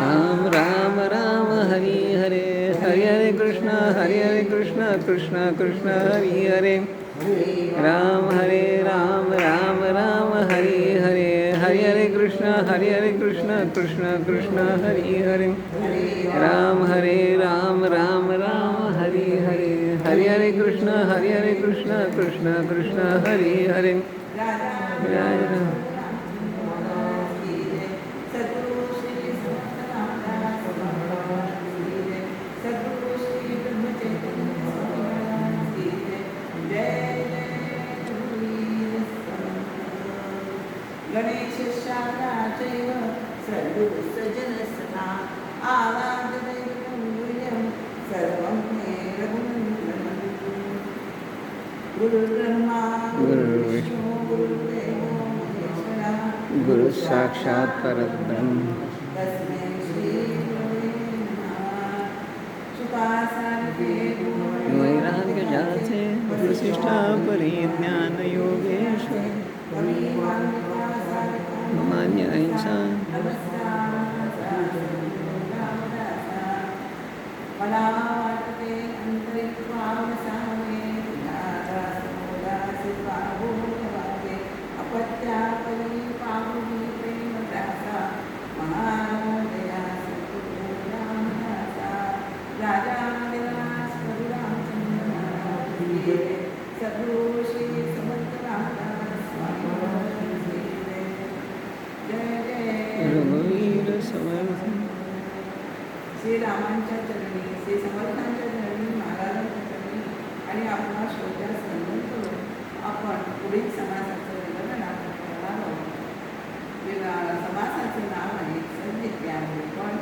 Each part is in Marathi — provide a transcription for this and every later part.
राम राम राम हरि हरे, हरे हरे कृष्ण कृष्ण कृष्ण हरि हरे, राम हरे राम राम राम हरि हरे, हरे हरे कृष्ण कृष्ण कृष्ण हरि हरे, राम हरे राम राम राम हरि हरे, हरे हरे कृष्ण कृष्ण कृष्ण हरि हरे, राम गणेश शाखाचैव सर्वसजनसना आराधनैकं गुह्यं सर्वं मे रघुनन्दनं गुरुर्ब्रह्मा गुरुर्विष्णु गुरुर्देवो महेश्वरः गुरु साक्षात् परब्रह्म तस्मै श्रीगुरवे नमः सुखासारके वैराग्य जाते वशिष्ठा परिज्ञान योगेश्वर मान्य अहिंसा मला वाटते अंतरिक्वावसावे दादासोदासी पाहुवावे अपत्यापरी पाहुनी प्रेम दासा महादया सद्गुरुरामदासा राजा विलास प्रभुरामचंद्र सद्गुरु श्री समर्थ रामदास स्वामी रघुवीर समर्थ श्रीरामांच्या चरणी श्री समर्थांच्या चरणी महाराजांच्या चरणी आणि आपला श्रोत्यास वंदन करून आपण पुढील समासाचं विवरण आपण करणार आहोत. समासाचं नाव आहे सद्विद्यामय. पण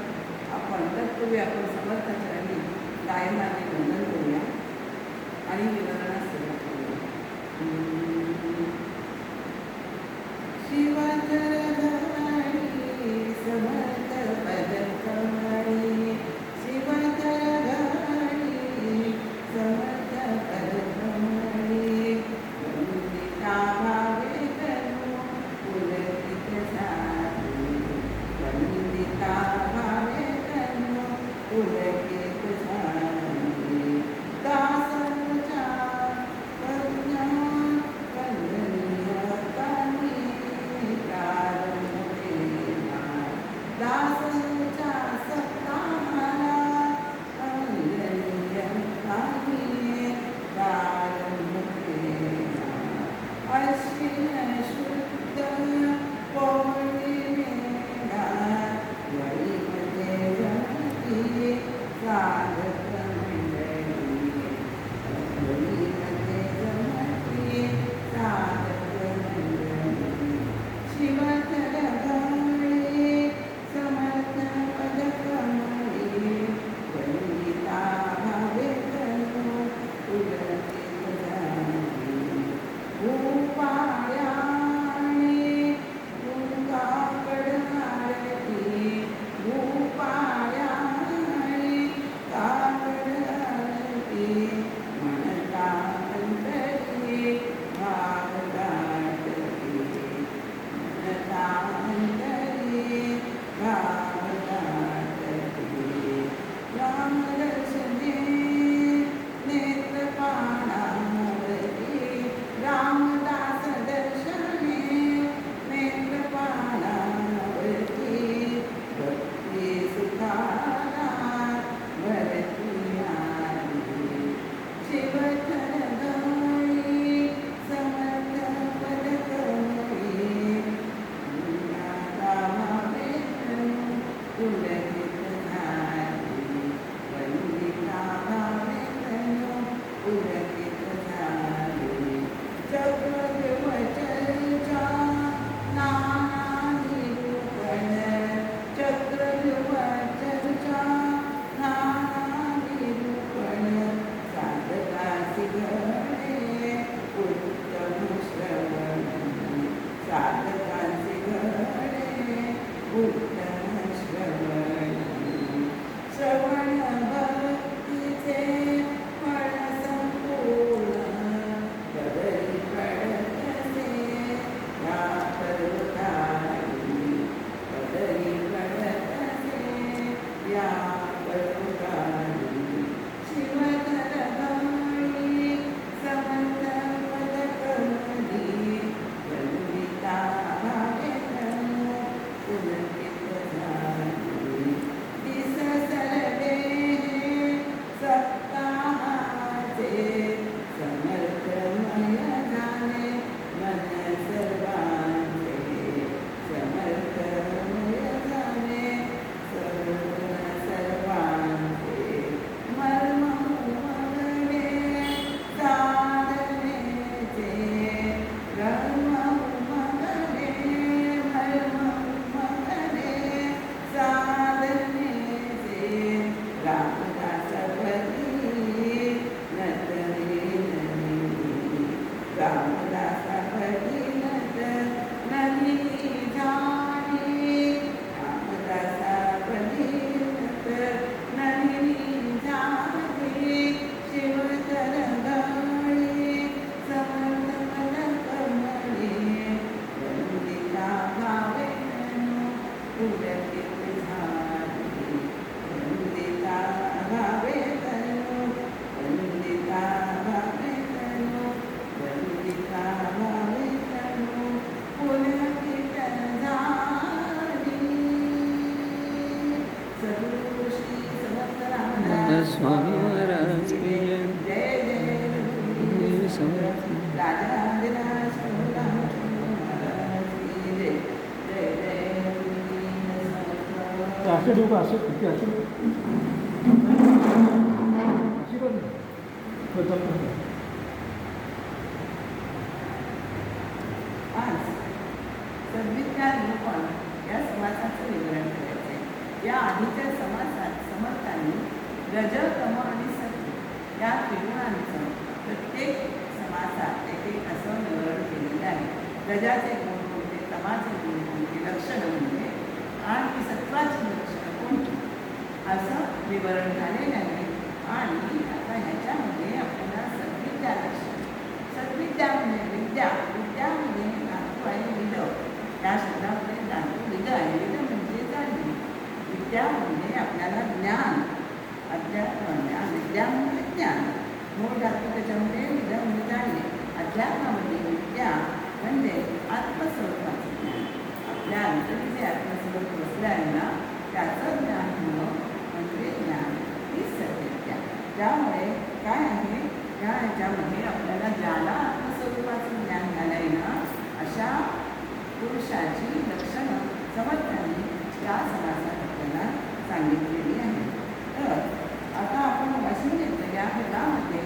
आपण तत्पूर्वी आपण समर्थ चरणी गायनाने वंदन करूया आणि विवरणास सुरुवात करूया. शिवधर घाणी समर्थ पदकमणी, शिवधर घाणी समर्थ पदकमणी, वंदिता भावे तनु पुलकित सारी, वंदिता भावे तनु पुलकित सारी, दासवचा करुणा विद्या परोगामी शिवधर गौरी समंत पदकमली वंदिता भावेतनु पुलकित झाली दिस सरले सप्ताहाचे समर्थमय झाले मन सर्वांचे समर्थमय झाले सर्वांचे मर्म उमगले साधनेचे धर्म उमगले मर्म उमगले साधनेचे रामदास भजी नटने रामदास भजी नट नदी झाली रामदास भजी नट नदी झाली शिवतर गवळी समर्थ कमळी वंदिता भावेतनु पुलकित झाली वंदिता भावेतनु वंदिता भावेतनु वंदिता भावेतनु पुलकित झाली सद्गुरु श्री समर्थ रामदास स्वामी महाराज की जय. जय जय रघुवीर समर्थ राजा रामदास रामचंद्र महाराज की जय जय जय रघुवीर समर्थ असे लोक असे किती असे आज सद्विज्ञान निरूपण या समासाचं विवरण करायचे. या आधीच्या समासात समर्थांनी रज तम आणि सत्व या त्रिगुणांचं प्रत्येक समासात एक एक असं विवरण केलेलं आहे. रजाचे गुण कोणते, तमाचे गुण कोणते, लक्षणं म्हणजे आणि सत्वाची लक्षणं कोणती असं विवरण झालेलं आहे. आणि आता ह्याच्यामध्ये आपल्याला सद्विद्या लक्षण सद्विद्या म्हणजे विद्या विद्या म्हणजे धातू आहे विद त्या शब्दामध्ये धातू विद आहे. विद म्हणजे जाणणे. विद्या म्हणजे आपल्याला ज्ञान अध्यात्म ज्ञान विद्या म्हणजे ज्ञान मूळ धातू त्याच्यामध्ये विद म्हणजे जाणणे. अध्यात्मामध्ये विद्या म्हणजे आत्मस्वरूपाचं ज्ञान आपल्या अंतरी जे आत्मस्वरूप बसलं आहे ना त्याचं ज्ञान होणं म्हणजे ज्ञान ही सद्विद्या. त्यामुळे काय आहे या ह्याच्यामध्ये आपल्याला ज्याला आत्मस्वरूपाचं ज्ञान झालं आहे ना अशा पुरुषाची लक्षणं समर्थांनी या समासात आपल्याला सांगितलेली आहे. तर आता आपण वाचून घेतलं या भेदामध्ये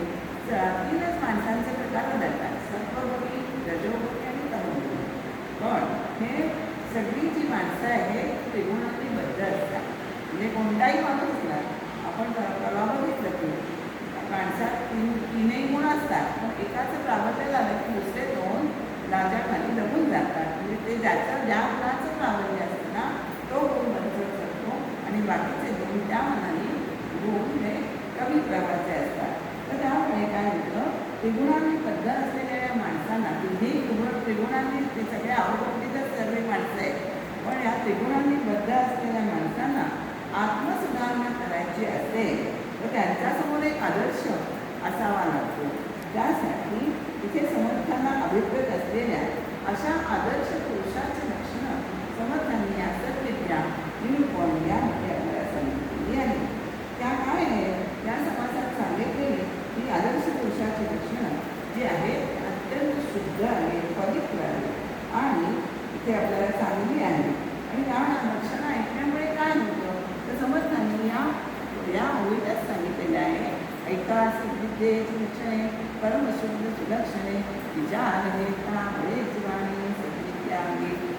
तीनच माणसांचे प्रकार आढळतात. सत्वगुणी, रजोगुणी आणि तमोगुणी. पण हे सगळी जी माणसं आहे त्रिगुणांनी बद्ध असतात. म्हणजे कोणताही माणूस असला आपण परवा बघितलं की माणसात तीनही गुण असतात पण एकाचं प्राबल्य झालं की दुसरे दोन लाजाखाली लपून जातात. म्हणजे ते ज्याचं ज्या गुणाचं प्राबल्य असतं ना तो गुण बदलत करतो आणि बाकीचे दोन त्या मनाने गुण हे कमी प्रकारचे असतात. तर त्यामुळे काय होतं त्रिगुणांनी बद्ध असलेल्या या माणसांना त्रिगुणांनी ते सगळे आवडतीतच सर्व माणसं आहेत. पण या त्रिगुणांनी बद्ध असलेल्या माणसांना आत्मसुधारणा करायची असेल तर त्यांच्यासमोर एक आदर्श असावा लागतो. त्यासाठी इथे समर्थांना अभिप्रेत असलेल्या अशा आदर्श पुरुषाची लक्षणं समर्थांनी या सद्विद्या निरूपण यामध्ये आपल्याला सांगितलेली आहे. त्या काय आहे या समाजात सांगितलेली ही आदर्श पुरुषाची लक्षणं जी आहेत अत्यंत शुद्ध आहे, पवित्र आहे आणि इथे आपल्याला चांगली आहे. आणि या लक्षणं ऐकण्यामुळे काय होतं तर समर्थांनी या ओळीतच सांगितलेलं आहे. ऐका सद्विद्येची लक्षणे परमशुद्ध सुलक्षणे विचार घेता बळे जीवाणी सद्विद्या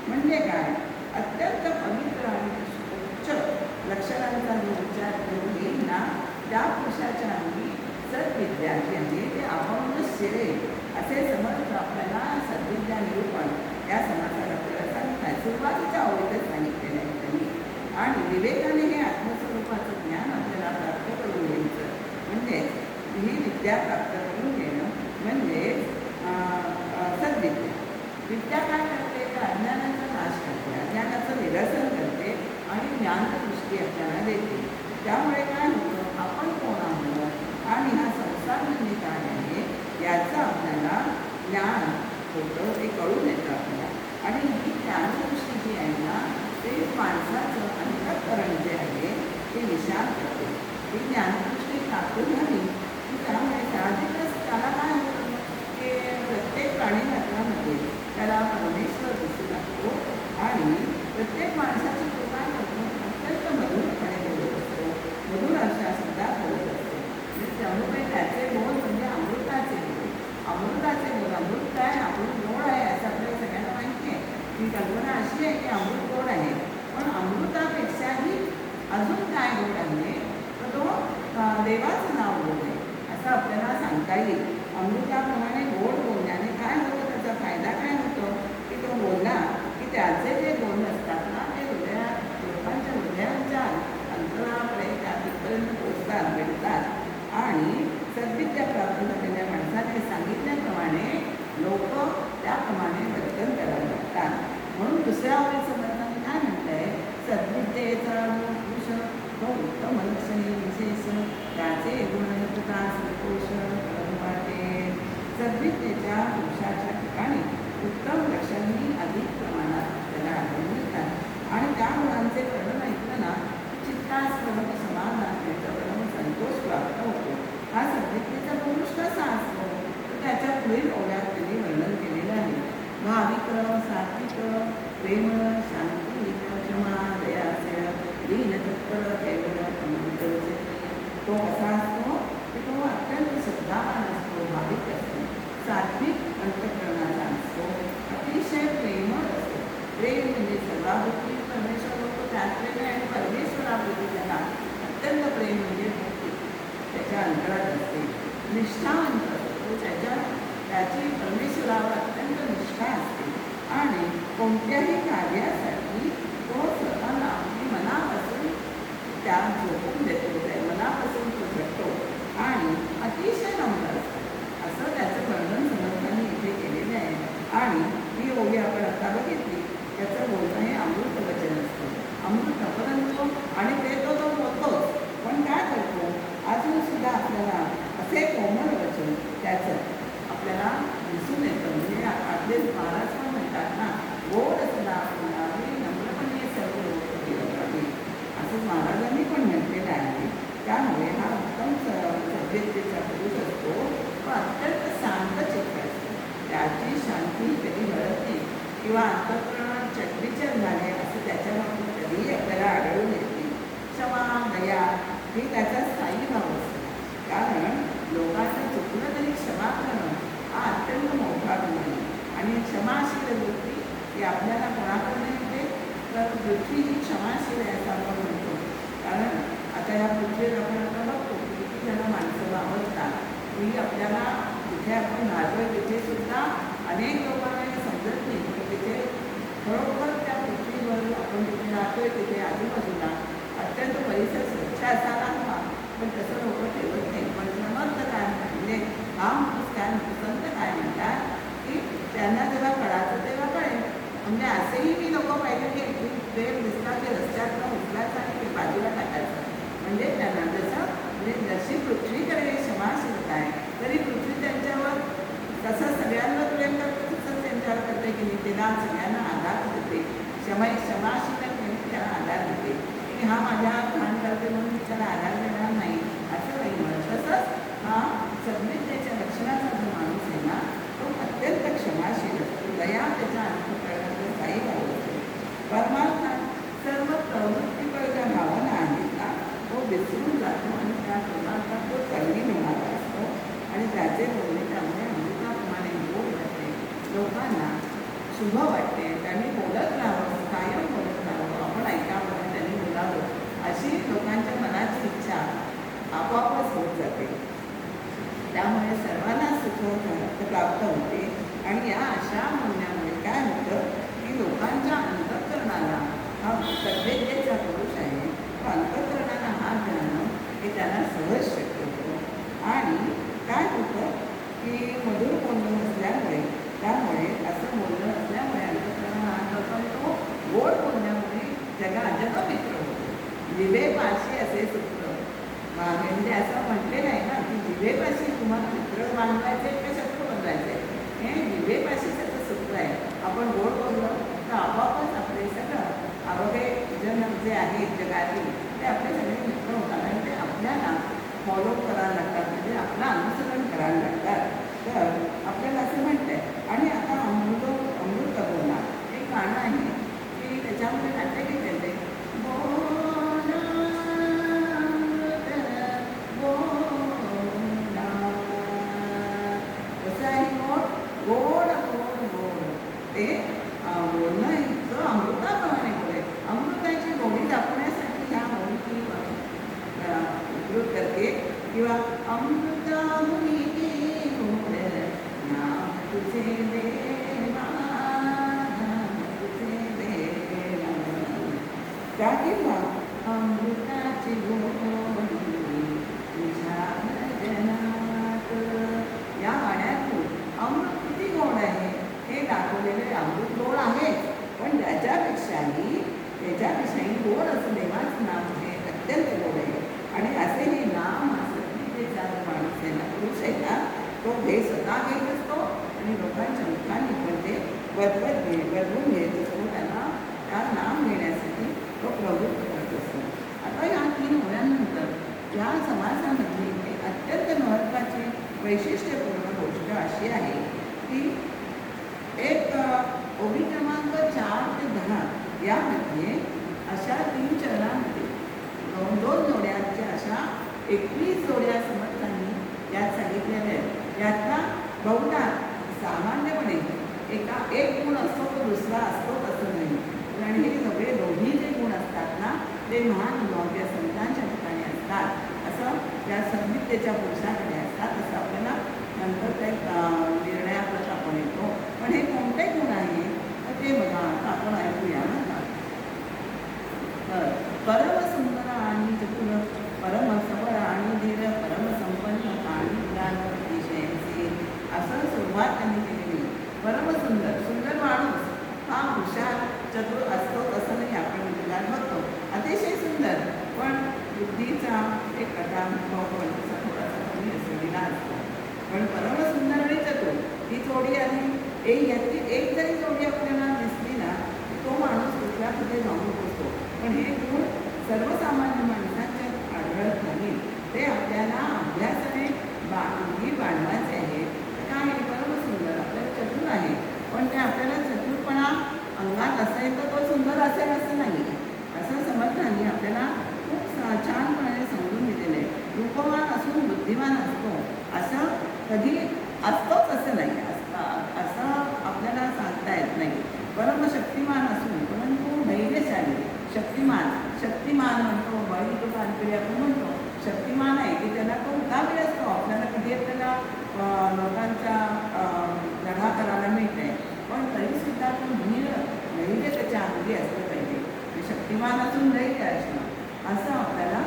म्हणजे काय अत्यंत पवित्र आणि उच्च लक्षणांचा जो विचार करून येईल ना त्या पुरुषाच्या अंगी सद्विद्या जी आहे ते अभंग शिरे असे समर्थ आपल्याला सद्विद्या निरूपण या समाजात आपल्याला सांगतात. सुरुवातीच्या ओळीतच सांगितलेलं आहे त्यांनी. आणि विवेकाने हे आत्मस्वरूपाचं ज्ञान आपल्याला प्राप्त करून घ्यायचं म्हणजे ही विद्या प्राप्त करून घेणं म्हणजे सद्विद्या. विद्या काय करते तर अज्ञानाचा नाश करते, अज्ञानाचं निरसन करते आणि ज्ञानदृष्टी आपल्याला देते. त्यामुळे काय होतं, आपण कोण आहोत आणि हा संसार म्हणजे काय आहे याचं आपल्याला ज्ञान होतं, ते कळून येतं आपल्याला. आणि ही ज्ञानदृष्टी जी आहे ना, ते माणसाचं अंतःकरण जे आहे ते विशाल करते. ही ज्ञानदृष्टी ठाकून झाली की त्यामुळे साहजिकच त्याला काय होतं की प्रत्येक प्राणीमात्रामध्ये त्याला परमेश्वर दिसू लागतो आणि प्रत्येक माणसाची कृपा करतो अत्यंत मधुरपणे बोलत असतो, मधुर अशा शब्दात बोलत असतो. त्यामुळे त्याचे बोल म्हणजे अमृताचे बोल, अमृताचे बोल. अमृत काय, अमृत गोड आहे असं आपल्याला सगळ्यांना माहिती आहे. ही कल्पना अशी आहे की अमृत गोड आहे, पण अमृतापेक्षाही अजून काय गोड आहे तर तो देवाचं नाव गोड आहे असं आपल्याला सांगता येईल. अमृताप्रमाणे गोड बोलण्याने काय होतं, त्याचा फायदा काय होतो की तो बोलला की त्याचे जे बोल असतात ना ते लोकांच्या हृदयांच्या अंतरापर्यंत त्या तिथपर्यंत पोचतात, भेटतात. आणि सद्विद्या प्राप्त झालेल्या माणसाने सांगितल्याप्रमाणे लोक त्याप्रमाणे वर्तन करायला लागतात. म्हणून दुसऱ्या ओळीचं वर्णन काय म्हटलंय, सद्विद्येचा पुरुष तो उत्तम लक्षणे विशेष त्याचे गुण कृता संतोष वाटे. सद्विद्येच्या पुरुषाच्या ठिकाणी उत्तम लक्षणे अधिक प्रमाणात त्याला आढळून येतात आणि त्या गुणांचे वर्णन ऐकलं ना चित्तास प्रमुख समाधान मिळतं, प्रमुख संतोष प्राप्त होतो. हा सद्विद्येचा पुरुष कसा असतो तर त्याच्या पुढील ओव्यात त्यांनी वर्णन केलेलं आहे. भाविक, सात्विक, प्रेम, शांती, क्षमा, दया, दीन तत्पर, केवळ अमृतचे. तो कसा असतो की तो अत्यंत श्रद्धावान असतो, भाविक असतो, सात्विक अंतःकरणाचा असतो, अतिशय प्रेमळ असतो. प्रेम म्हणजे सर्वाभूती परमेश्वर होतो त्यात प्रेम आहे आणि परमेश्वराभूती त्याला अत्यंत प्रेम म्हणजे भक्ती त्याच्या अंतरात असते. निष्ठावंत असतो, त्याची परमेश्वरावर अत्यंत निष्ठा असते आणि कोणत्याही कार्यासाठी तो स्वतःला आपली मनापासून त्यात झोपून देतो, त्या मनापासून तो झटतो आणि अतिशय नम्र असतो असं त्याचं वर्णन समर्थांनी इथे केलेलं आहे. आणि ही ओवी आपण आता बघितली, त्याचं बोलणं हे अमृत वचन असतं, अमृत परंतु आणि ते तो बोलतोच, पण काय करतो अजून सुद्धा आपल्याला असे कोमल वचन त्याचं आपल्याला दिसून येतं. म्हणजे आपले महाराज पण म्हणतात ना, गोड सदा बोलावे, नम्रपणे सर्व लोक केलं पाहिजे असं महाराजांनी पण म्हटलेलं आहे. त्यामुळे हा उत्तम सभ्यतेचा पुरुष असतो, तो अत्यंत शांत चित्त असतो, त्याची शांती कधी घडत नाही किंवा अंतःकरणात चटविचर झाले असं त्याच्याबाबतीत कधीही आपल्याला आढळून येते. क्षमा, दया हे त्याचा स्थायी भाव असतो, कारण लोकांचं चुकलं तरी क्षमा करणं हा अत्यंत मोठा गुण आहे. आणि क्षमाशील वृत्ती ही आपल्याला कोणाकडे येते तर पृथ्वी ही क्षमाशील आहे असं आपण म्हणतो. कारण आता या पृथ्वीवर आपण आता बघतो की किती जण माणसं वावरतात, ही आपल्याला जिथे आपण राहतोय तिथे सुद्धा अनेक लोकांना हे समजत नाही की तिथे खरोखर त्या पृथ्वीवर आपण जिथे राहतोय तिथे आजूबाजूला अत्यंत परिसर स्वच्छ असायला हवा, पण तसं लोक ठेवत नाही. पण समर्थ काय म्हणजे हा माणूस काय म्हणतो, संत काय म्हणतात की त्यांना जेव्हा कळायचं तेव्हा कळेल. म्हणजे असेही मी लोक पाहिजे की वेळ दिसला की रस्त्यातनं उचलायचं आणि ते बाजूला टाकायचं. म्हणजे त्यांना जसं म्हणजे जशी पृथ्वीकडे क्षमाशीलता आहे तरी पृथ्वी त्यांच्यावर तसं सगळ्यांवर प्रेम करतं, तसंच त्यांच्यावर करते की मी तिला सगळ्यांना आधार देते. क्षमाशील त्याला आधार देते की हा माझ्या घाण करते म्हणून मी त्याला आधार देणार नाही असं काही म्हणत. तसंच हा सद्विद्येच्या लक्षणाचा जो माणूस आहे ना तो अत्यंत क्षमाशील असतो, दया त्याच्या अंतःकरणाचा स्थायी भाव असतो. परमार्थात सर्व प्रवृत्तीवर ज्या भावना आहेत ना तो विसरून जातो आणि त्या परमार्थात तो तल्लीन होणारा असतो आणि त्याचे बोलणे त्यामुळे अमृताप्रमाणे गोड वाटते, लोकांना शुभ वाटते. त्यांनी बोलत राहावं, कायम बोलत राहावं, आपण ऐकावं, त्यांनी बोलावं अशी लोकांच्या मनाची इच्छा आपोआपच होत जाते. त्यामुळे सर्वांना सुख प्राप्त होते आणि या अशा म्हणण्यामुळे काय होतं की लोकांच्या अंतःकरणाला हा सद्विद्येचा पुरुष आहे, तो अंतःकरणाला हात घालणं हे त्यांना सहज शक्य होतं. आणि काय होतं की मधुर बोलणं असल्यामुळे त्यामुळे असं बोलणं असल्यामुळे अंतःकरणाला हात घालतो, तो गोड बोलण्यामुळे जगमित्र होतो. जिभे पाशी पाशी असे सूत्र. म्हणजे असं म्हटलेलं आहे ना की जिभेपाशी तुम्हाला मित्र बांधवायचे का शत्रू बनवायचे, हे जिभेपाशी त्याचं सूत्र आहे. आपण गोड बोललो तर आपोआपच आपले सगळं अवघे जन जे आहेत जगातील ते आपले सगळे मित्र होतात आणि ते आपल्याला फॉलो करायला लागतात, म्हणजे आपलं अनुसरण करायला लागतात. तर आपल्याला असं म्हणतं आहे. आणि आता अमृत बोला एक गाणं आहे की त्याच्यामध्ये नाट्य घेतलेलं आहे, बोला बोला, कसं आहे गोड गोड गोड गोड, ते बोलणं इतकं अमृताप्रमाणे बोले. अमृताची गोडी दाखवण्यासाठी ह्या गोडी उपयोग करते. किंवा अमृता मुनी गोड नाम तुझे देवा तुझे देवा, त्या किंवा अमृताची गोडी तुझ्या भजनात. या गाण्यातून अमृत किती गोड आहे हे दाखवलेले. अमृत गोड आहे पण त्याच्यापेक्षाही गोड असं देवाचं नाव हे अत्यंत गोड आहे. आणि असे हे नाम असं जे माणूस आहे ना, पुरुष आहे ना, तो हे स्वतः घेत असतो आणि लोकांच्या मुखाने पण ते बदलून घेत असतो. त्यांना त्या नाम घेण्यासाठी तो प्रवृत्त करत असतो. आता या 3 ओव्यांनंतर या समासामधली एक अत्यंत महत्त्वाची वैशिष्ट्यपूर्ण गोष्ट अशी आहे की एक ओवी क्रमांक 4 ते 10 यामध्ये अशा 3 चरणांमध्ये 2 जोड्यांच्या अशा 21 जोड्या समर्थांनी यात सांगितलेल्या आहेत. यातला बहुधा सामान्यपणे एक गुण असतो तो दुसरा असतो असं नाही. आणि हे सगळे दोन्ही जे गुण असतात ना ते महान या संतांच्या ठिकाणी असतात, असं या संहितेच्या पुरुषाकडे असतात, असं आपल्याला नंतर काही निर्णयाप्रत आपण येतो. पण हे कोणते गुण आहे तर ते बघा आता आपण ऐकूया ना. परमसुंदर आणि चतुर, परमसबळ आणि धीर, परमसंपन्न आणि ज्ञान अतिशयचे, असं सुरुवात त्यांनी केलेली. परमसुंदर, सुंदर माणूस हा हुशार चतुर असतो तसं नाही, आपण जगात बघतो अतिशय सुंदर पण बुद्धीचा एक कथानुभव तसा थोडासा कमी असलेला असतो. पण परमसुंदर आणि चतुर ही जोडी आली, याची एक जरी जोडी आपल्याला दिसली ना तो माणूस कुठल्या कुठे जाऊन पोचतो. पण हे गुण सर्वसामान्य माणसांच्या आढळत नाही, ते आपल्याला अभ्यासाने बांधवायचे आहे. काय आहे परमसुंदर आपल्याला चतुर आहे पण ते आपल्याला चतुरपणा अंगात असेल तर तो सुंदर असेल असं नाही, असं समर्थांनी आपल्याला खूप छानपणे समजून दिलेलं आहे. रूपवान असून बुद्धिमान असतो असं कधी असतोच असं नाही, असं आपल्याला सांगता येत नाही. परमशक्तिमान असून परंतु धैर्यशाली, शक्तिमान म्हणतो बळी तो कानपिढी आपण म्हणतो, शक्तिमान आहे की त्याला तो मुकाबले असतो. आपल्याला कधी आपल्याला लोकांचा लढा करायला मिळते पण तरीसुद्धा तो धैर्य त्याच्या अंगी असलं पाहिजे. शक्तिमान असून धैर्य असणं असं आपल्याला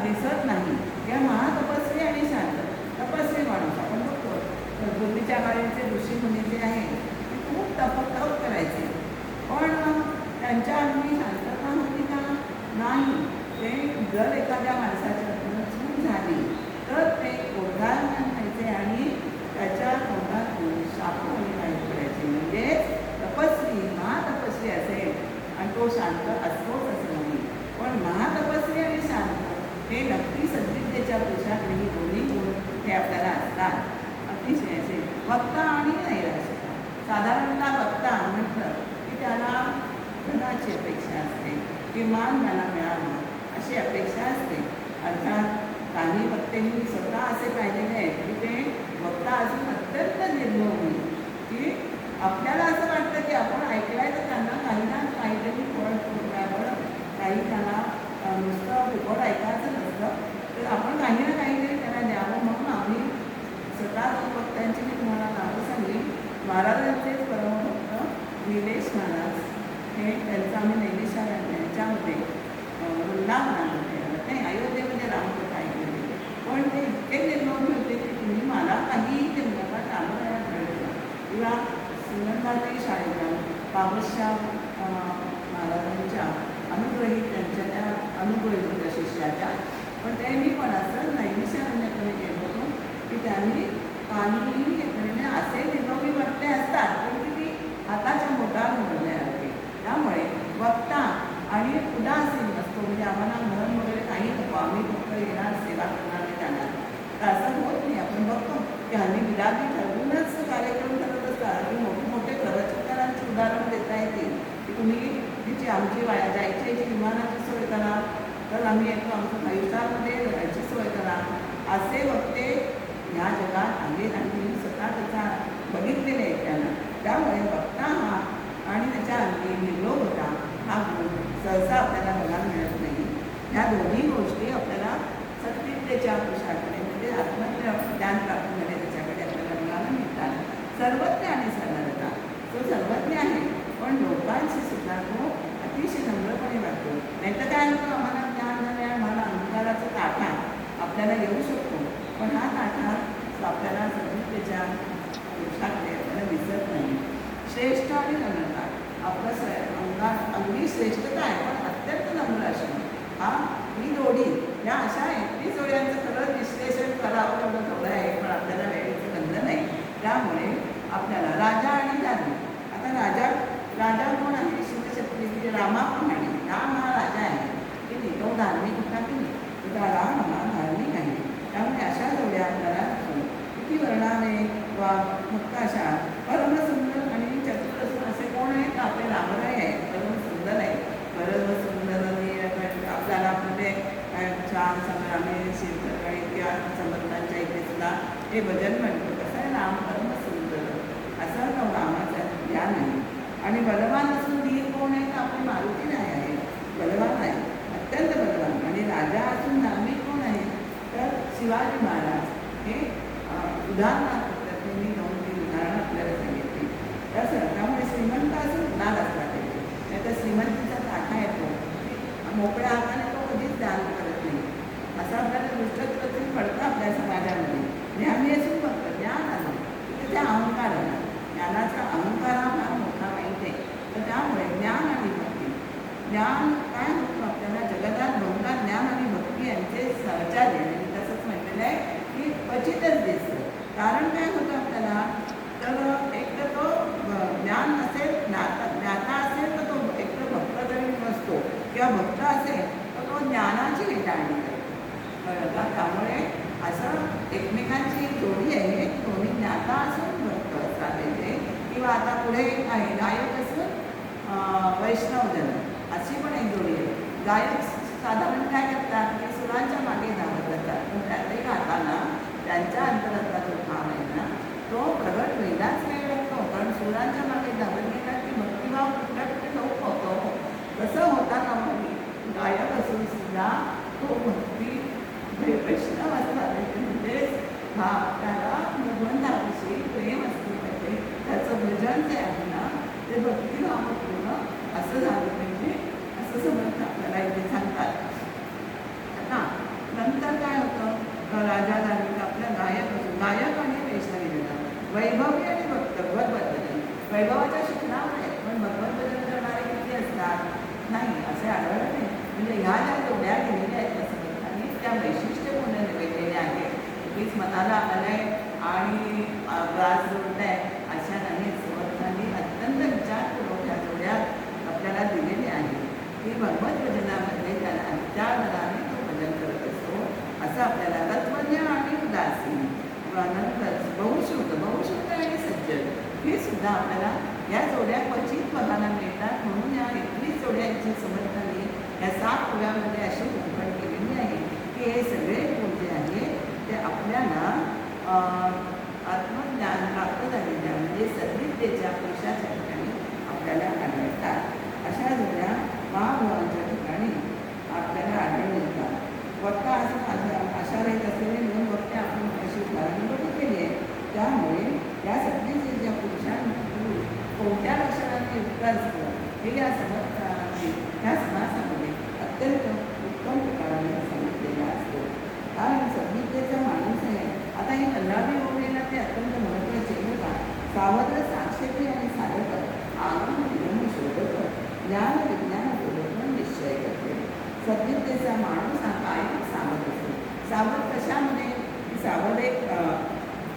दिसत नाही. किंवा महातपस्वी आणि शांत, तपस्वी माणूस आपण बघतो पूर्वीच्या काळीचे ऋषीमुनी जे आहेत ते खूप तप करायचे पण त्यांच्या अंगी शांतता होती का नाही. ते जर एखाद्या माणसाच्या चूक झाली तर ते ओरडायला म्हणायचे आणि त्याच्या तोंडातून शापाने काही करायचे. म्हणजे तपस्वी महातपस्वी असेल आणि तो शांत असतोच असं नाही. पण महातपस्वी आणि शांत हे नक्की सद्विद्येच्या पुरुषाकडे ही दोन्ही गुण हे आपल्याला असतात. अतिशय असे वक्ता आणि नैराश्यता. साधारणतः वक्ता म्हटलं की त्याला धनाची अपेक्षा असते किंवा त्याला मिळावं अशी अपेक्षा असते. अर्थात काही वक्त्यांनी स्वतः असे पाहिलेले आहेत की ते वक्ता असून अत्यंत निर्लोभी की आपल्याला असं वाटतं की आपण ऐकलंय तर त्यांना काही ना काहीतरी फळ मिळावं, काही त्यांना नुसतं फुकट ऐकायचं नसतं तर आपण काही ना काहीतरी त्यांना द्यावं. म्हणून आम्ही स्वतः वक्त्यांची मी तुम्हाला नावं सांगली. महाराजांचेच परमभक्त निलेश महाराज हे त्यांचं आम्ही नैमिषा यांच्यामध्ये वृंदावनामध्ये नाही अयोध्येमध्ये रामकथा ऐकलेली. पण ते इतके निर्लोभी होते की तुम्ही मला काहीही ते नका टाळायला मिळतं. किंवा सुनंदाताई शाळेला बाबतशा महाराजांच्या अनुग्रहित त्यांच्या त्या अनुभवी होत्या शिष्याच्या. पण त्यांनी पण असं नैमिषारण्याकडे गेलो होतो की त्यांनी काहीही म्हणजे असे निरोगी वक्ते असतात पण की हाताच्या बोटावर बोलले आहे. त्यामुळे वक्ता आणि उदासीन असतो म्हणजे आम्हाला मन वगैरे काही नको, आम्ही फक्त येणार सेवा करणार जाणार, तर असं होत नाही. आपण बघतो की हल्ली विरागी ठरवूनच कार्यक्रम करत असतात की मोठे खरंच उदाहरण देता येतील की तुम्ही जी आमची जायची याची विमानाची सोय करा, तर आम्ही येतो, आमचं आयुष्यामध्ये याची सोय करा, असे वक्ते ह्या जगात आहेत आणि मी स्वतः त्याचा बघितलेले आहे त्यांना. त्यामुळे वक्ता हा आणि त्याच्या अंगी निर्लोभ होता हा गुण सहसा आपल्याला बघायला मिळत नाही. ह्या दोन्ही गोष्टी आपल्याला सत्विद्येच्या पुरुषाकडे म्हणजे आत्मज्ञान प्राप्तीमध्ये त्याच्याकडे आपल्याला बघायला मिळतात. सर्वज्ञ आणि सरलता, तो सर्वज्ञ आहे पण लोकांशी सुद्धा तो अतिशय नम्रपणे वागतो. नाही तर काय होतं, आम्हाला ज्ञान झाले आम्हाला अहंकाराचा ताठा आपल्याला येऊ शकतो, पण हा ताठा आपल्याला सत्विद्येच्या पुरुषाकडे आपल्याला दिसत नाही. श्रेष्ठ आणि नम्रता, आपलं अगदी श्रेष्ठता आहे पण अत्यंत नम्र असणं, ही जोडी, या अशा 31 जोड्यांचं खरं विश्लेषण करावं तेवढं थोडं आहे पण आपल्याला वेळेचं बंधन आहे. त्यामुळे आपल्याला राजा आणि धार्मिक, आता राजा कोण आहे? शिवशक्ती रामाप्रमाणे राम हा राजा आहे की नाही, तो धार्मिक होता की नाही, तर राम हा धार्मिक आहे. त्यामुळे अशा जोड्या आपल्याला किती वर्णाने वा फक्त अशा परमसुंदर आणि चतुर असून असे कोण आहेत? आपले रामराय आहे, परमसुंदर आहे. परमसुंदर आपल्याला म्हणजे छान आम्ही शिवसकाळी किंवा समर्थांच्या इथे सुद्धा हे भजन म्हणतो. कसं आहे, राम परमसुंदर असं तो रामाचं ज्ञान आहे. आणि बलवान असून वीर कोण आहे? तर आपले मारुती नाही आहे, बलवान आहे, अत्यंत बलवान. आणि राजा असून धार्मिक कोण आहे? तर शिवाजी महाराज. हे उदाहरणार्थ मी 2-3 उदाहरणं आपल्याला सांगितली. तसं त्यामुळे श्रीमंत असून नाद असला पाहिजे, नाही तर श्रीमंतीचा ताठा येतो, मोकळ्या हाताने तो कधीच दान करत नाही. असं आपल्याला दुष्टत्वाची पडतं आपल्या समाजामध्ये. ज्ञानी असून फक्त ज्ञान आलं की त्याचा अहंकार आला, ज्ञानाचा अहंकार हा फार मोठा वाईट आहे. तर त्यामुळे ज्ञान आणि भक्ती, ज्ञान काय होतं आपल्याला जगतात बहुधा ज्ञान आणि भक्ती यांचे सहचार्य, आणि तसंच म्हटलेलं आहे की क्वचितच दिसतं. कारण काय होतं आपल्याला, तर एक तर तो ज्ञान नसेल, ज्ञाता असेल तर तो एक तर भक्त जरी नसतो किंवा भक्त असेल तर तो ज्ञानाची हेटाळणी करतो. त्यामुळे असं एकमेकांची जोडी आहे, दोन्ही ज्ञाता असून भक्त असला पाहिजे. किंवा आता पुढे आहे गायक असून वैष्णवजन, अशी पण एक जोडी आहे. गायक साधारण काय करतात की सुरांच्या मागे धावत जातात, पण त्यातही गाताना त्यांच्या अंतरातला जो भाव आहे ना तो प्रगट वेगळाच वेळ लागतो. कारण सुरांच्या मागे धावत गेला की भक्तिभाव कुठल्या कुठे लोक होतो, तसं होताना गायक असून सुद्धा तो भक्ती वैष्णव असला पाहिजे. म्हणजेच हा त्याला भगवंताविषयी प्रेम असले पाहिजे, त्याचं भजन जे आहे ना ते भक्तिभावपूर्ण असं झालं पाहिजे, असं समर्थ आपल्याला इथे सांगतात. आता नंतर काय होतं, राजा धार्मिक आपल्या गायक आणि वैष्णवी देतात, वैभवी आणि भगवत भजन. वैभवाच्या शिक्षणावर आहेत पण भगवत भजन करणारे किती असतात? नाही, असे आढळलं नाही. म्हणजे ह्या ज्या जोड्या गेलेल्या आहेत त्या समर्थांनी त्या वैशिष्ट्यपूर्ण निवडलेल्या आहेत. उगीच मनाला आलंय आणि ग्रास जोडलाय अशा नाही, समर्थांनी अत्यंत विचारपूर्वक ह्या जोड्या आपल्याला दिलेल्या आहेत की भगवत भजनामध्ये त्याला त्या दराने तो भजन करत असतो. असं आपल्याला तत्वज्ञ आणि उदासीन, नंतर बहुश्रुत आणि सज्जन, हे सुद्धा आपल्याला या जोड्या क्वचित बघायला मिळतात. म्हणून या 21 जोड्यांची समर्थांनी या 7 ओव्यामध्ये अशी उघड केलेली आहे की हे सगळे गुण जे आहे ते आपल्याला आत्मज्ञान प्राप्त झालेल्या म्हणजे सद्विद्येच्या पुरुषाच्या ठिकाणी आपल्याला आढळतात. अशा जोड्या महाभावांच्या ठिकाणी आपल्याला आढळून येतात. वक्ता अशा रहित असलेले 2 वक्ते आपण अशी उदाहरणं बघितलेली आहे. त्यामुळे या सद्विद्येच्या पुरुषांनी कोणत्या लक्षणांनी युक्त असतं हे या ह्या समासामध्ये अत्यंत उत्तम प्रकारे सांगितलेलं असतं. कारण सद्विद्येचा माणूस आहे. आता हे 15वी ओळीला ते अत्यंत महत्त्वाचे होता. सावध साक्षेपी आणि साधक आनंद शोधक ज्ञान विज्ञान बोलत निश्चय करते. सद्विद्ये सद्विद्येचा माणूस हा कायम सावध असतो. सावध कशामध्ये? सावध एक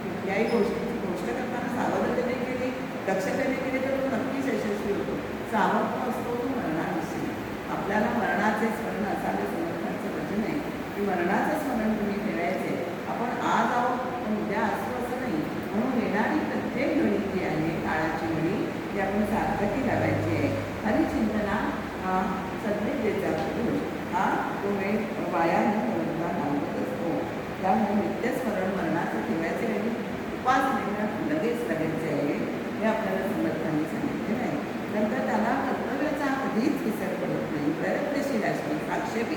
कुठल्याही गोष्टीची गोष्ट करताना सावधतेने केली, दक्षतेने केली तर तो नक्कीच यशस्वी होतो. सावध असतो तो मरणाविषयी. आपल्याला मरणाचे स्मरण असावे. समर्थांचं वचन आहे की मरणाचं स्मरण तुम्ही ठेवायचे. आपण आज आहोत पण उद्या असतो असं नाही. म्हणून येणारी प्रत्येक घडी जी आहे, काळाची घडी, ती आपण सार्थकी लावायची आहे. हरिचिंतना हा सद्विद्येचा पुरुष हा तो वेळ वाया न घालवता घालवत असतो. त्यामुळे नित्यस्मरण मरणाचं ठेवायचे आणि उपासनेला लगेच आहे हे आपल्याला समर्थांनी सांगितलेलं आहे. नंतर त्याला कर्तव्याचा कधीच विसर पडत नाही. प्रयत्नशील असतो. साक्षेपी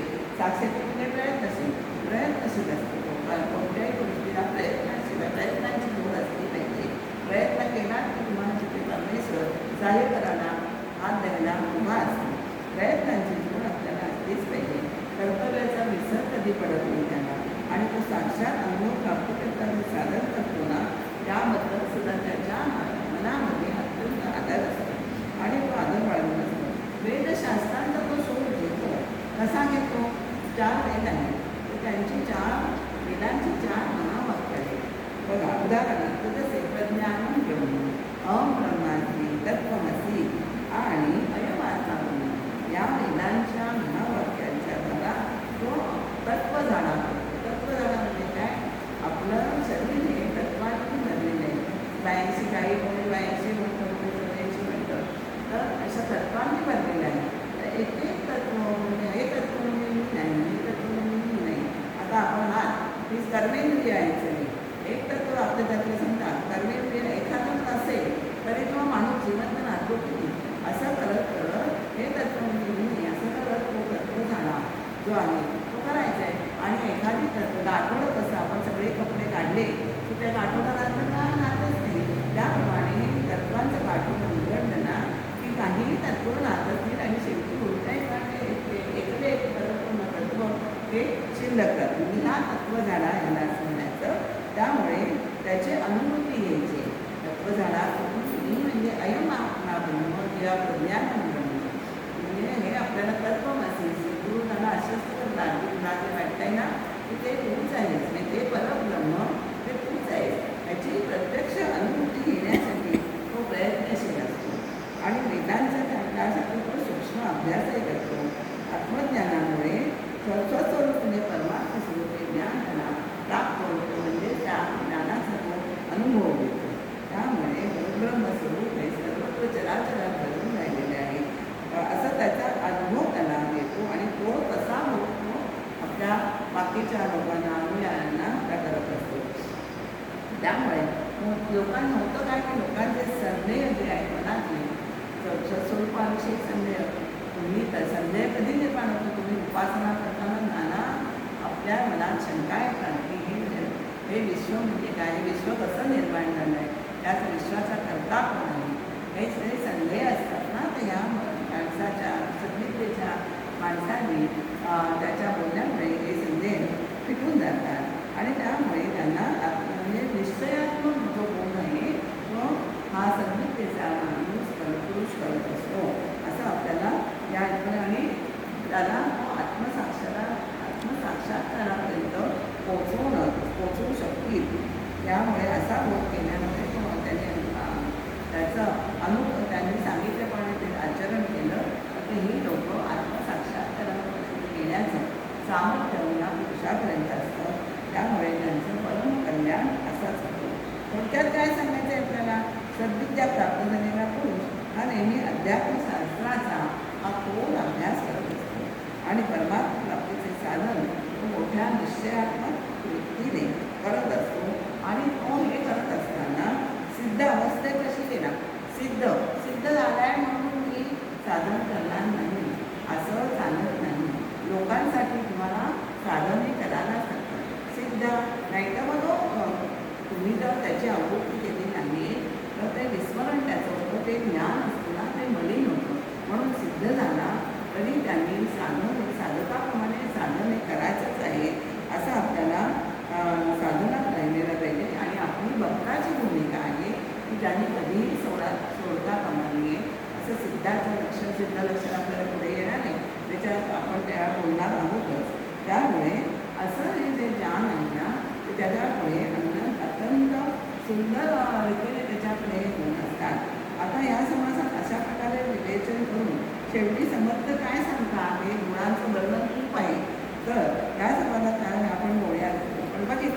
म्हणजे प्रयत्नशील असतो. कोणत्याही गोष्टीला प्रयत्नांची जोड असली पाहिजे. प्रयत्न केला की तुम्हाला तिथे परमेश्वर सहाय्य करायला, हात द्यायला उभा असतो. प्रयत्नांची जोड आपल्याला असलीच पाहिजे. कर्तव्याचा विसर कधी पडत नाही त्याला. आणि तो साक्षात अनुभव प्राप्त करताना साधन करतो ना, त्याबद्दल सुद्धा त्याच्या मनामध्ये अत्यंत आदर असतो आणि तो आदर बाळगून असतो. वेदशास्त्रांचा तो शोध घेतो. कसा घेतो? 4 वेद आहेत. तर त्यांची 4 वेदांची 4 महावाक्य आहेत. बघा, उदाहरणार्थ जसे प्रज्ञानं ब्रह्म, अहं ब्रह्मास्मि, तत्त्वमसि आणि अयमात्मा ब्रह्म, या वेदांच्या महावाक्यांच्या द्वारा तो तत्व जाणा. तत्व जाणा म्हणजे काय? आपलं शरीर हे तत्वातून बनलेलं आहे. 82 काही कोणी 82 म्हणतं, कोणी 84 म्हणतं. तर अशा तत्वांनी बनलेलं आहे. तर एक एक तत्व म्हणजे हे तत्व म्हणजे मी नाही, हे तत्व म्हणजे मी नाही. आता आपण हात ही कर्मेंद्रिय आहे सगळी. एक तत्व आपल्या त्यातलं समजा कर्मेंद्रिय एखादं असेल तरी तो माणूस जिवंत राहतो किती. असं करत करत हे तत्व म्हणजे मी नाही असं करत तो तत्व झाला जो आहे तो करायचा आहे. आणि एखादी तत्व गाठोडं कसं आपण सगळे कपडे काढले की त्या गाठोडं राहतच नाही. त्याप्रमाणे हे तत्वांचं गाठोडं उघडलं ना की काहीही तत्व राहतच नाही आणि शेवटी कोणत्याही एकले एक तत्व हे शिल्लक राहतं. म्हणजे हा तत्व झाला ह्याला म्हणायचं. त्यामुळे त्याची अनुभूती घ्यायची. तत्व झाला मी म्हणजे अयम आत्मा ब्रह्म किंवा प्रज्ञान ब्रह्म, म्हणजे हे आपल्याला तत्वमसी गुरु त्याला आश्वस्त करतात की तुला जे वाटतंय ना की ते तूच आहेस, म्हणजे ते परब्रह्म ते तूच आहेस. याची प्रत्यक्ष अनुभूती घेण्यासाठी तो प्रयत्नशील असतो आणि वेदांचा त्यासाठी तो सूक्ष्म अभ्यासही करतो. आत्मज्ञानामुळे स्वस्वरूप म्हणजे परमात्मा स्वरूपी ज्ञान त्याला प्राप्त होतो. म्हणजे त्या ज्ञानाचा तो अनुभव घेतो. त्यामुळे ब्रह्मस्वरूप हे सर्वत्र चराचरात भरून राहिलेले आहे असं त्याचा अनुभव त्याला येतो. आणि तो कसा होतो आपल्या बाकीच्या लोकांना अनुयायांना करत असतो. त्यामुळे लोकांना होतं काय की लोकांचे संदेह जे आहेत मनातले स्वरूपाविषयी संदेह, तुम्ही तर संदेह कधी निर्माण होतो? तुम्ही उपासना करताना नाना आपल्या मनात शंका येतात की हे विश्व म्हणजे काय, हे विश्व कसं निर्माण झालं आहे, त्याच विश्वाचा कर्ता कोण आहे, हे सगळे संदेह असतात ना. तर ह्या माणसाच्या सद्विद्येच्या माणसांनी त्याच्या बोलण्यामुळे हे संदेह फिटून जातात आणि त्यामुळे त्यांना म्हणजे निश्चयात्मक जो बोध आहे तो हा सद्विद्येचा माणूस पुरुष करत असतो असं आपल्याला या ठिकाणी त्याला आत्मसाक्षात्कारापर्यंत पोचवू शकतील. त्यामुळे असा बोध केल्यामुळे त्यांनी सांगितल्याप्रमाणे ते आचरण केलं तर ही लोकं आत्मसाक्षात्कारापर्यंत गेल्याचं सामर्थ्य या पुरुषापर्यंत असतं. त्यामुळे त्यांचं परम कल्याण असाच होतो. थोडक्यात काय सांगायचं आहे आपल्याला? सद्विद्या प्राप्त झालेला पुरुष हा नेहमी अध्यात्मशास्त्राचा हा खोल अभ्यास करत असतो आणि परमात्मा प्राप्तीचे साधन तो मोठ्या निश्चयात्मक वृत्तीने करत असतो. आणि तो हे करत असताना सिद्ध अवस्थे कशी केला? सिद्ध झालाय म्हणून मी साधन करणार नाही असं चालत नाही. लोकांसाठी तुम्हाला साधनही करायलाच लागतं. सिद्ध नाही तर मग तुम्ही जर त्याची आवृत्ती केली नाही तर ते विस्मरण त्याचं होतं, ते ज्ञान असतं ना ते मलिन होतं. म्हणून सिद्ध झाला तरी त्यांनी साधकाप्रमाणे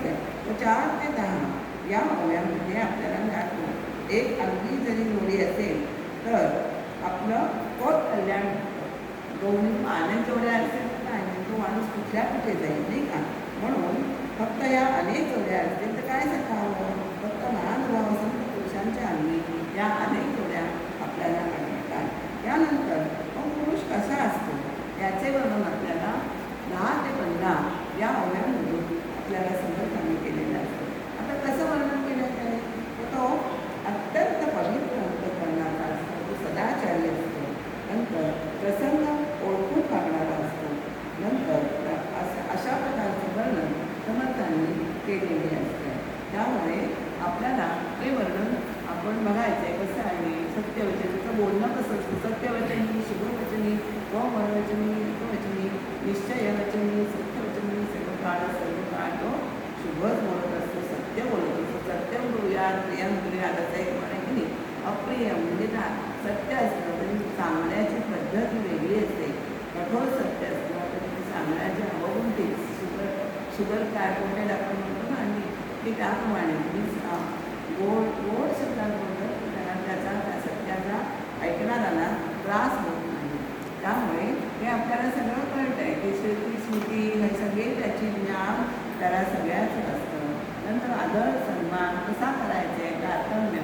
आहे. तर 4 ते 10 या ओव्यांमध्ये आपल्याला मिळातो. एक अंगी जरी जोडी असेल तर आपलं पोट कल्याण होतं. 2 अनेक जोड्या असेल तर काय नाही, तो माणूस कुठे जाईल नाही का. म्हणून फक्त या अनेक जोड्या असतील तर काय सांगावं, फक्त महानुभाव संत पुरुषांच्या अंगी या अनेक जोड्या आपल्याला आढळतात. त्यानंतर मग पुरुष कसा असतो याचे वर्णन आपल्याला 10 ते 15 या ओव्यांमधून आपल्याला समर्थांनी केलेलं असतं. आता कसं वर्णन केलं त्याने, तो अत्यंत पवित्र अंतःकरणाचा असतो, तो सदाचारी असतो. नंतर प्रसंग ओळखून वागणारा असतो. नंतर अशा प्रकारचं वर्णन समर्थांनी केलेले असते. त्यामुळे आपल्याला हे वर्णन आपण बघायचं आहे कसं आहे. सत्यवचनीचं बोलणं कसं असतं, सत्यवचनी, शुभवचनी, वचनी, एकवचनी, निश्चयवचनी, सत्यवचनी, सर्वकाळ तो शुभच बोलत असतो, सत्य बोलत असतो. सत्यम ब्रूयात प्रियम ब्रूयात असं एक म्हणे की नाही. अप्रिय म्हणजे सत्य असतं तरी सांगण्याची पद्धत वेगळी असते. कठोर सत्य असतं तरी ते सांगण्याची अवगुंठी शुगर काय कोणत्या आपण म्हणतो ना, आणि ते त्याप्रमाणे गोड शब्दात बोलतात की त्यांना त्या सत्याचा ऐकणाऱ्याला त्रास होत नाही. त्यामुळे हे आपल्याला सगळं कळतं आहे की श्रुती स्मृती हे सगळे त्याची ज्ञान त्याला सगळ्याच असतं. नंतर आदर सन्मान कसा करायचा आहे, तारतम्य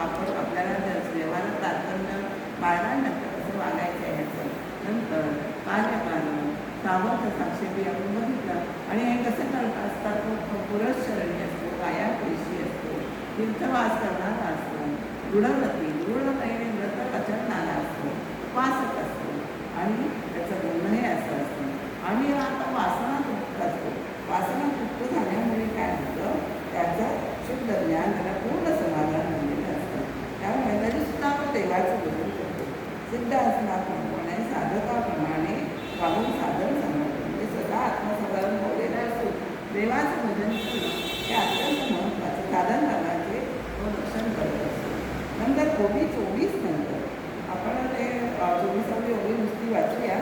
आपण आपल्याला व्यवहारात तारतम्य बाळगांनंतर कसं वागायचं आहे याचं. नंतर कार्यकारण सावध साक्षेपी आपण बघितलं. आणि हे कसं करत असतात, तो पुरश्चरणी असतो, कायापेशी असतो, तीर्थवास करणारा असतो, दृढतेने व्रत आचरणारा असतो, उपासक असतो आणि त्याचं बोलणं हे असं असतं. आणि आता वासनातृप्त असतो. वासनातृप्त झाल्यामुळे काय होतं, त्याचं शुद्ध ज्ञान त्याला पूर्ण समाधान मिळलेलं असतं. त्यामुळे तरीसुद्धा तो देवाचं भजन करतो. सिद्ध असण्याप्रमाणे साधकाप्रमाणे वाहून साधन सांगतो. म्हणजे स्वतः आत्मसाधारण होलेला असतो. देवाचं भजन करणं हे अत्यंत महत्त्वाचं साधन लाभाचे तो रक्षण करत असतो. नंतर ओवी 24 नंतर आपण ते 24वी ओवी नुसती वाचूया.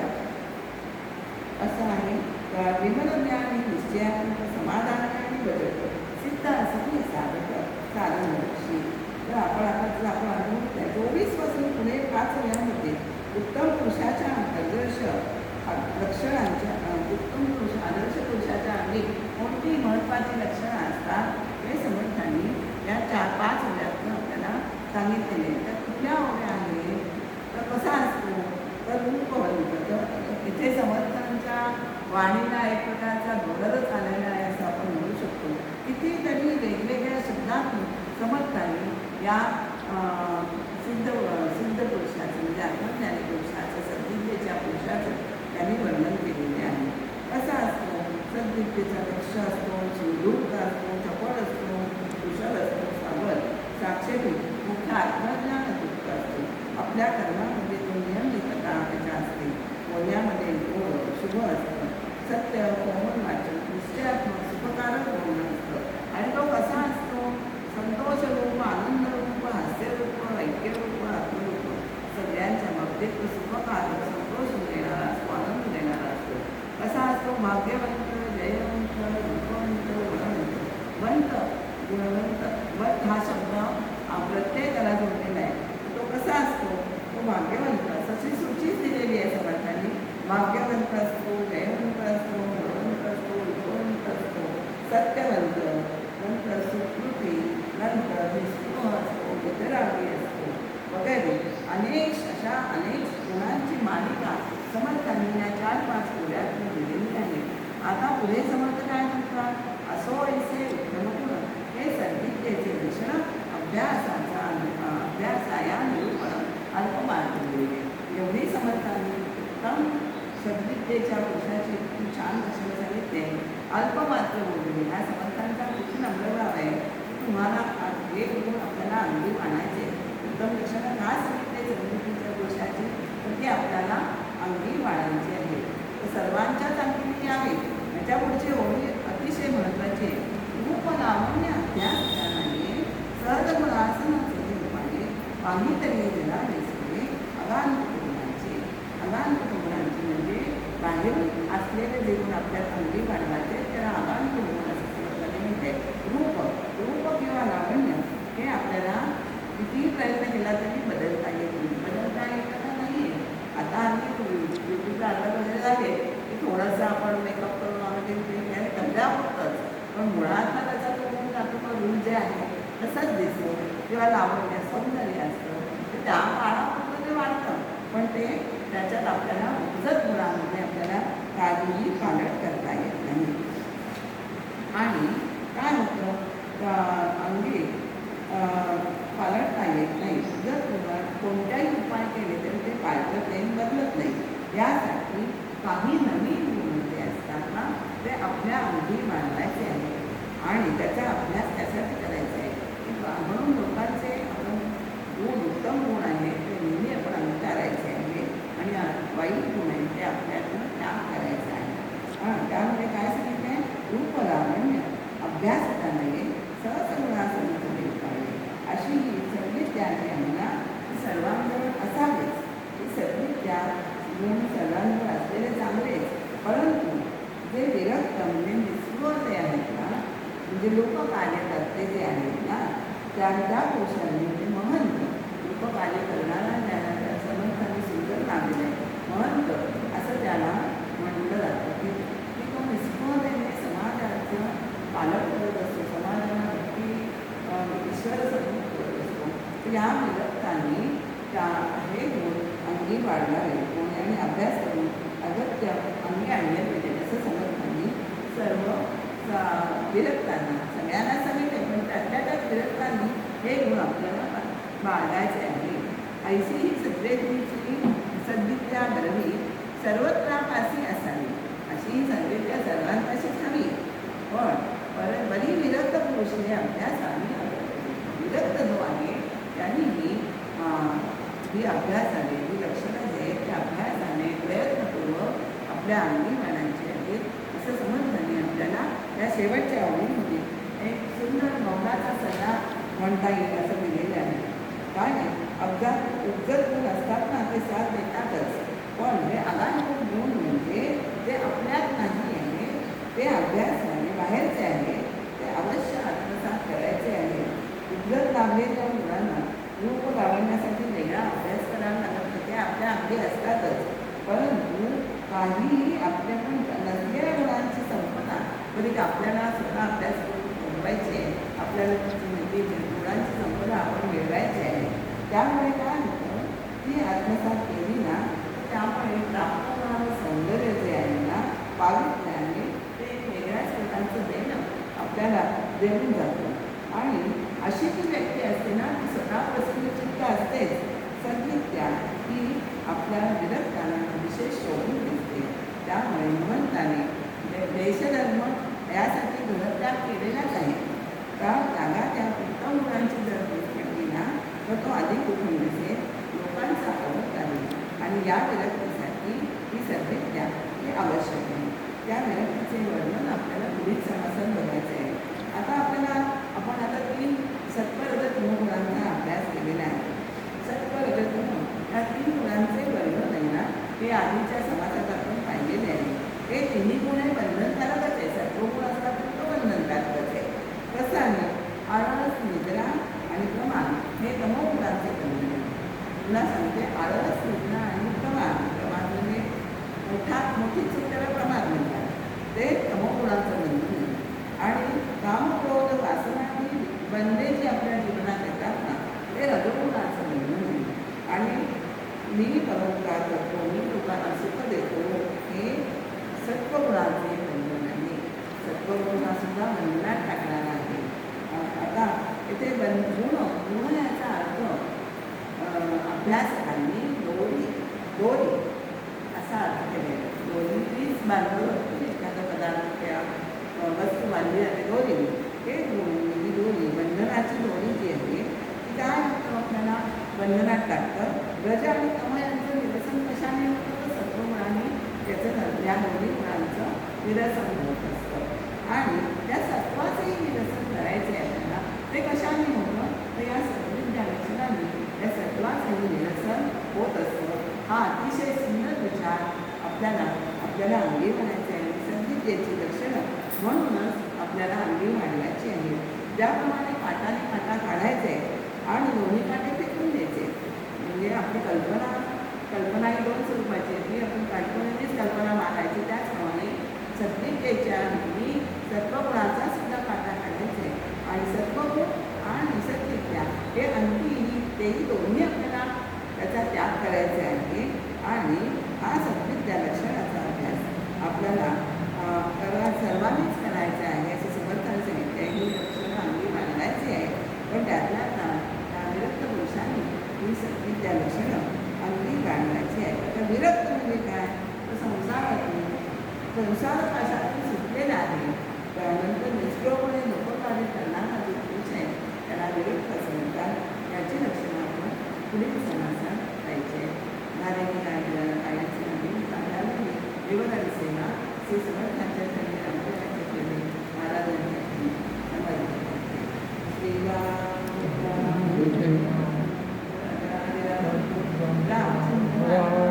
असं आहे, विमल ज्ञान हे निश्चयात्मक समाधान आणि बदल सिद्ध असं हे साधक साधन लक्षी. तर आपण अनुभव 24 पासून पुढे 5 वह्यांमध्ये उत्तम पुरुषाच्या आदर्श लक्षणांच्या आदर्श पुरुषाच्या अंगी कोणती महत्त्वाची लक्षणं असतात हे समर्थांनी या 4-5 ओव्यातून आपल्याला सांगितलेले. तर कुठल्या ओव्या आहे, तर कसा असतो, तर रूपवंत. तर इथे समर्थांच्या वाणीला एक प्रकारचा बदलच आलेला आहे असं आपण म्हणू शकतो. कितीतरी वेगवेगळ्या शब्दातून समर्थांनी या सिद्ध पुरुषाचं म्हणजे आत्मज्ञानी पुरुषाचं, सद्विद्येच्या पुरुषाचं त्यांनी वर्णन केलेले आहे. कसा असतो, सद्विद्येचा दक्ष असतो, सुदूर असतो, चपळ असतो, कुशल असतो, सावध, साक्षेपी, मुख्य आत्मज्ञान युक्त असतो. आपल्या कर्मामध्ये तो नियमितता त्याच्या असते. बोलण्यामध्ये गोड शुभ असतं, सत्य कोमल वाचन, निश्चयात्मक सुखकारक बोलणं असतं. आणि तो कसा असतो, संतोषरूप, आनंदरूप, हास्यरूप, ऐक्यरूप, आत्मरूप, सगळ्यांच्या बाबतीत सुखकारक, संतोष देणारा असतो, आनंद देणारा असतो. कसा असतो, भाग्यवंत, जयवंत, रूपवंत, गुणवंत. वंत गुणवंत, वंत हा शब्द प्रत्येकाला जोडलेला आहे. तो कसा असतो, तो भाग्यवंत, तशी सूचीच दिलेली आहे समर्थांनी. भाग्यवंत असतो, जयवंत असतो, गुणवंत असतो, रूपवंत असतो, सत्यवंत, नंतर सुकृती, नंतर निष्ठुर असतो, वितरागी असतो वगैरे अनेक गुणांची मालिका समर्थांनी या 4-5 ओव्यात दिलेली आहे. आता पुढे समर्थ काय म्हणतात, असो ऐसे उत्तम गुण हे सद्विद्येचे लक्षण अभ्यासाया निरूपण अल्पमात्र. एवढी समर्थांनी उत्तम सद्विद्येच्या पुरुषाची खूप छान लक्षणं सांगितले. अल्पमात्र बोलले ह्या समर्थांचा खूप नम्रभाव आहे. तुम्हाला हे गुण आपल्याला अंगी आणायचे. उत्तम लक्षणं का सांगितले सद्विद्येच्या पुरुषाची, तर ते आपल्याला अंगी वाढायचे आहे. तर सर्वांच्याच अंगी यावे. याच्या पुढची ओळी अतिशय महत्त्वाची आहे. रूप लावण्य अभ्यास ज्ञानाने सहज गुणासनाचे रूपाने काहीतरी जरा दिसणे अगांत गुणांचे म्हणजे बाहेरून असलेले जे गुण आपल्यात अंगी वाढवायचे त्याला आगामी गुण असं संकल्पने म्हणते. रूप रूप किंवा लावण्य हे आपल्याला कितीही प्रयत्न केला तरी बदलता येत नाही. बदलता येतं का नाही. आता आम्ही ब्युटीचा अर्थ वगैरे झाले की थोडंसं आपण मेकअप करून वगैरे ते कमल्या होतंच, पण मुळात त्याचा तो गुण जातो तो रूप जे आहे तसंच दिसतो. किंवा लावण्य सौंदर्य असतं ते त्या काळापुरतं ते वाढतं, पण ते त्याच्यात आपल्याला उपजत गुणामध्ये आपल्याला काहीही पालट करता येत नाही. आणि काय होतं अंगी पालटता येत नाही. जर तुम्हाला कोणत्याही उपाय केले तरी ते पालटत नाही, बदलत नाही. यासाठी काही नवीन गुण जे असतात ना ते आपल्या अंगी बांधायचे आहे आणि त्याचा अभ्यास त्यासाठी करायचा आहे. म्हणून लोकांचे आपण गुण उत्तम गुण आहे ते नेहमी आपण अंगीकारायचे आहे आणि वाईट गुण आहे ते आपल्यातून त्याग करायचा आहे. त्यामध्ये काय सांगितलं आहे. रूप लावण्य अभ्यास नये सहसगुणासंत पाहिजे अशी ही सद्विद्या जी आहे ना ती सर्वांजवळ असावीच. ही सद्विद्या गुण सर्वांजवळ असलेले चांगलेच, परंतु जे विरक्त म्हणजे निस्पृह जे आहेत ना म्हणजे लोककार्यकर्ते जे आहेत ना त्या पुरुषांनी म्हणजे महंत लोककार्य करणारा ज्यांना समर्थांनी सुंदर नाव आहे महंत असं त्याला म्हटलं जातं की तो निस्पृहतेने समाजाचं पालन करत असतो, समाजाला भक्ती ईश्वर समोर करत असतो. तर या विरक्तांनी त्या हे गुण अंगी वाढवावे कोणी आणि अभ्यास करून अगत्य अंगी आणले पाहिजे असं समर्थांनी सर्व विरक्तांना सगळ्यांना सांगितले, पण त्यातल्या त्यात विरक्तांनी हे गुण आपल्याला बाळगायचे आहे. ऐशी ही सद्विद्येची सद्विद्या बरवी सर्वत्रापासी असावी. अशी ही सद्विद्या सर्वांपाशीच हवी, पण बरी विरक्त पुरुष हे अभ्यासाने विरक्त जो आहे त्यांनी ही अभ्यासाने ही लक्षणं जे आहेत त्या अभ्यासाने प्रयत्नपूर्वक आपल्या अंगी मानायचे आहेत असं समजताना आपल्याला या शेवटच्या ओळीमध्ये एक सुंदर मौनाचा सल्ला म्हणता येईल असं दिलेलं आहे. काय नाही उपजत गुण असतात ना ते साथ देतातच, पण हे आगामी गुण म्हणजे जे आपल्यात नाही आहे ते अभ्यासाने बाहेरचे आहे ते अवश्य आत्मसात करायचे आहे. उपजत लाभलेल्या मुलांना रूप लावण्यासाठी वेगळा अभ्यास करावा लागत ते आपल्या अंगी असतातच, परंतु काहीही आपल्याकडून नसलेल्या गुणांची संपदा बरी आपल्याला स्वतः अभ्यास करून मिळवायची आहे. आपल्याला गुणांची संपदा आपण मिळवायची आहे. त्यामुळे काय होतं ती आत्मसात केली ना त्यामुळे प्राप्त होणारं सौंदर्य जे आहे ना पावित्र्याने ते वेगळ्याच प्रकारचं देणं आपल्याला देऊन जातं. आणि अशी ती व्यक्ती असते ना ती स्वतः प्रसन्नचित्त असतेच. सद्विद्या ही आपल्या विरक्तांना विशेष शोभून दिसते. त्यामुळे महंताने देशधर्म यासाठी गुणत्याग केलेलाच आहे. का त्याला त्या उत्तम गुणांची जर पडली ना तर तो अधिक उठून दिसेल, लोकांचा आवड आहे आणि या विरक्तीसाठी ही सद्विद्या ही आवश्यक आहे. त्या विरक्तीचे वर्णन आपल्याला पुढील समासात बघायचे आहे. आता आपण आता 3 सत्वरजतम गुणांचा अभ्यास केलेला आहे. सत्वरजतम या 3 गुणांचे वर्णन आहे ना हे आधीच्या समासात आपण पाहिलेले आहे. हे तिन्ही गुण हे बंधनकारकच आहे. सत्वगुण असला तर तो बंधनकारकच आहे. कसं आहे आळस निद्रा आणि प्रमाण हे तमोगुणांचे बंधन आहे. तुला सांगते आळस निद्रा आणि प्रमाण म्हणजे मोठी चूक त्याला प्रमाण म्हणतात ते तमोगुणांचं बंधन आहे. आणि कामक्रोध वासना ही बंधे जी आपल्या जीवनात येतात ना ते रजोगुणाचं बंधन आहे. आणि मी परोपकार करतो, मी लोकांना सुख देतो हे सत्वगुणाचे बंधन आहे. सत्वगुणासुद्धा बंधनात टाकणारा आहे. आता इथे गुण याचा अर्थ अभ्यासाने दोरी असा अर्थ केलेला. दोरी तीच बांधव एखादा पदार्थ त्या वस्तू बांधली जाते दोरी. हे ही दोरी बंधनाची दोरी जी आहे ती काय होतं आपल्याला बंधनात टाकतं. रज आणि तम यांचं निरसन कशाने होतं तर सत्वगुणाने त्याचं या दोन्ही गुणांचं निरसन होत असतं. आणि त्या सत्वाचंही निरसन करायचे आहे आपल्याला ते कशाने होतं तर या सद्विद्या लक्षणाने त्या सत्वाचंही निरसन होत असतं. हा अतिशय सुंदर विचार आपल्याला आपल्याला अंगी घालायचं आहे. सद्विद्येची लक्षणं म्हणूनच आपल्याला अंगी वाढवायची आहे. ज्याप्रमाणे काटाने काटा काढायचा आहे आणि दोन्ही काटे फेकून द्यायचे. म्हणजे आपली कल्पना ही दोन स्वरूपाची आहे. ती आपण कल्पनेनेच कल्पना मांडायची. त्याचप्रमाणे सद्विद्येच्या अंगी सत्वगुणाचा सुद्धा काटा काढायचा आहे आणि सत्वगुण आणि सद्विद्या हे अंगी तेही दोन्ही आपल्याला त्याचा त्याग करायचा आहे. आणि हा सद्विद्या लक्षणाचा अभ्यास आपल्याला सर्वांनीच करायचा आहे असं समर्थाने सांगितलं आहे. ही लक्षणं अंगी बांधायची आहे. पण त्यातल्या विरक्त पुरुषांनी ही सद्विद्या लक्षणं अंगी बांधायची आहे. आता विरक्त म्हणजे काय, तर संसार पाशातून सुटलेला आहे. त्यानंतर निष्ठोपणे लोककार्य करणारा जो पुरुष आहे त्याला विरक्त असं म्हणतात. याची लक्षणं आपण पुढील समासात पाहिजे. नारायणी कायांचे नवीन कार्यालय देवदारी सेवा श्री समर्थांच्या चरणी रामचंद्रांच्या चरणी महाराजांच्या चरणी समर्पित करते. श्रीराम राम